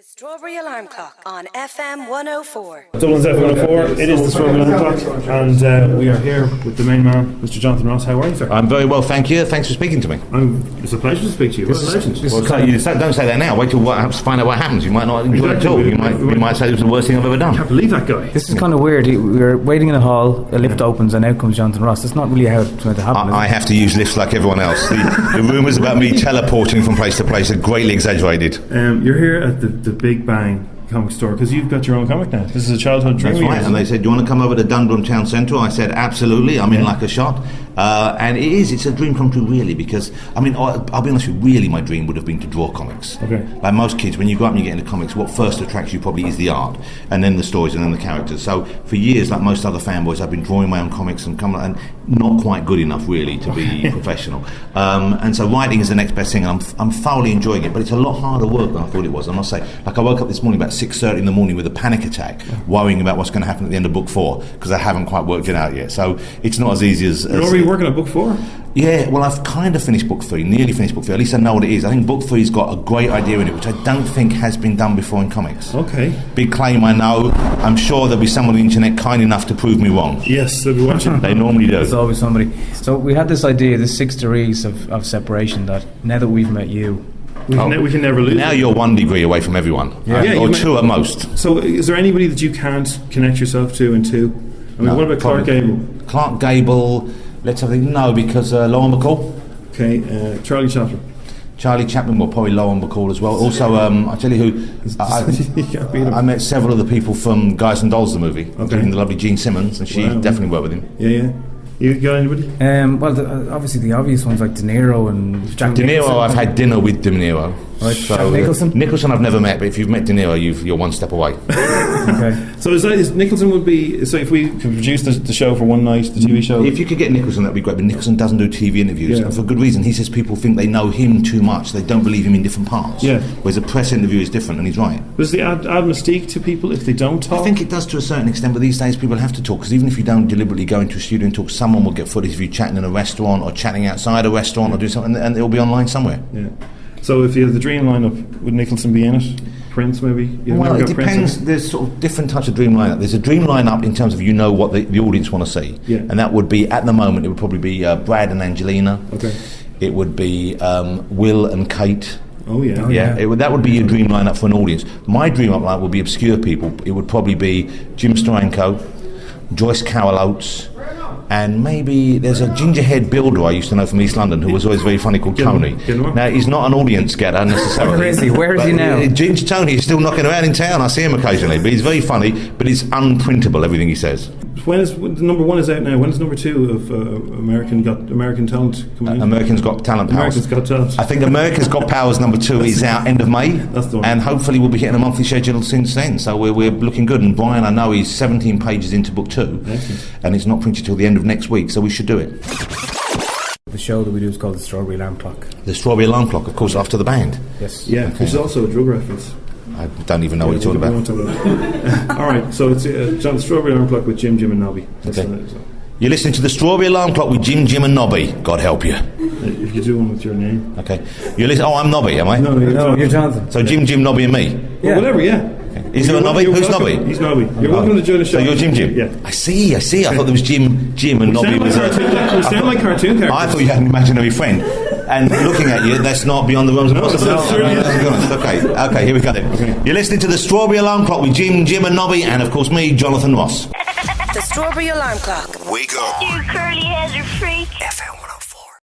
The Strawberry Alarm Clock on FM104. Dublin's FM104, it is the Strawberry Alarm Clock, and we are here with the main man, Mr. Jonathan Ross. How are you, sir? I'm very well, thank you. Thanks for speaking to me. It's a pleasure to speak to you. What a legend. Don't say that now. Wait till find out what happens. You might not enjoy it at all. You might say it was the worst thing I've ever done. I can't believe that guy. This is kind of weird. We're waiting in a hall, a lift opens, and out comes Jonathan Ross. That's not really how it's meant to happen. I have to use lifts like everyone else. The rumours about me teleporting from place to place are greatly exaggerated. You're here at the Big Bang comic store because you've got your own comic now. This is a childhood dream. That's right. And they said, do you want to come over to Dundrum Town Centre? I said, absolutely. I'm in like a shot. And it's a dream come true, really, because, I'll be honest with you, really my dream would have been to draw comics. Okay. Like most kids, when you go up and you get into comics, what first attracts you probably is the art, and then the stories, and then the characters. So for years, like most other fanboys, I've been drawing my own comics and not quite good enough, really, to be professional. And so writing is the next best thing, and I'm thoroughly enjoying it, but it's a lot harder work than I thought it was, I must say. Like, I woke up this morning about 6:30 in the morning with a panic attack, worrying about what's going to happen at the end of book 4, because I haven't quite worked it out yet. So it's not as easy as... You're already working on book 4? Yeah, well, I've kind of finished book 3, nearly finished book 3. At least I know what it is. I think book 3's got a great idea in it, which I don't think has been done before in comics. Okay. Big claim, I know. I'm sure there'll be someone on the internet kind enough to prove me wrong. Yes, they'll be watching. They normally do. There's always somebody. So we had this idea, this 6 degrees of separation, that now that we've met you, we can never lose. Now you're 1 degree away from everyone. Yeah. Or 2 at most. So is there anybody that you can't connect yourself to in 2? What about Clark Gable? Clark Gable, let's have a think. No, because Lauren Bacall. Okay, Charlie Chaplin. Charlie Chaplin, well, probably Lauren Bacall as well. Also, I'll tell you who, I met several of the people from Guys and Dolls, the movie, including the lovely Jean Simmons, and she definitely worked with him. Yeah. You got anybody? Obviously the obvious ones like De Niro and Jack De Niro, I've had dinner with De Niro. Right. So, Nicholson? Nicholson I've never met, but if you've met De Niro, you're 1 step away. Okay. So is Nicholson would be... So if we could produce the show for one night, the TV show... If you could get Nicholson, that'd be great, but Nicholson doesn't do TV interviews, and for good reason. He says people think they know him too much. They don't believe him in different parts. Yeah. Whereas a press interview is different, and he's right. Does the add mystique to people if they don't talk? I think it does to a certain extent, but these days people have to talk, because even if you don't deliberately go into a studio and talk, someone will get footage of you chatting in a restaurant or chatting outside a restaurant or do something, and it'll be online somewhere. Yeah. So if you had the dream lineup, would Nicholson be in it? Prince, maybe? Well, it depends. There's sort of different types of dream lineup. There's a dream lineup in terms of what the audience want to see, and that would be, at the moment, it would probably be Brad and Angelina. Okay. It would be Will and Kate. Oh yeah. That would be your dream lineup for an audience. My dream lineup would be obscure people. It would probably be Jim Steranko, Joyce Carol Oates, and maybe there's a ginger-haired builder I used to know from East London who was always very funny, called Tony. Now, he's not an audience getter necessarily. Where is he? Where is he now? Ginger Tony is still knocking around in town. I see him occasionally, but he's very funny, but it's unprintable, everything he says. When number 1 is out now, when is number 2 of American Talent coming out? American's Got Talent Powers. American's Got Talent. I think America's Got Powers number 2 is out end of May. That's the one. And hopefully we'll be hitting a monthly schedule since then. So we're looking good. And Brian, I know he's 17 pages into book 2. Excellent. And it's not printed till the end of next week, so we should do it. The show that we do is called The Strawberry Alarm Clock. The Strawberry Alarm Clock, of course, after the band. Yes. Yeah, which is also a drug reference. I don't even know what you're talking about. All right, so it's John, Strawberry Alarm Clock with Jim and Nobby. You're listening to the Strawberry Alarm Clock with Jim and Nobby. God help you. If you do one with your name. Okay. You're listening. Oh, I'm Nobby, am I? No, you're Jonathan. So Jim, Nobby and me? Yeah. Well, whatever, yeah. Is there a Nobby? Who's Nobby? He's Nobby. You're welcome to join the show. So you're Jim? Yeah. I see. I thought there was Jim and Nobby was we sound like cartoon characters. I thought you had an imaginary friend. And looking at you, that's not beyond the realms of possibility. Okay, here we go then. Okay. You're listening to the Strawberry Alarm Clock with Jim and Nobby, and of course me, Jonathan Ross. The Strawberry Alarm Clock. Wake up. You curly-headed freak. FM104.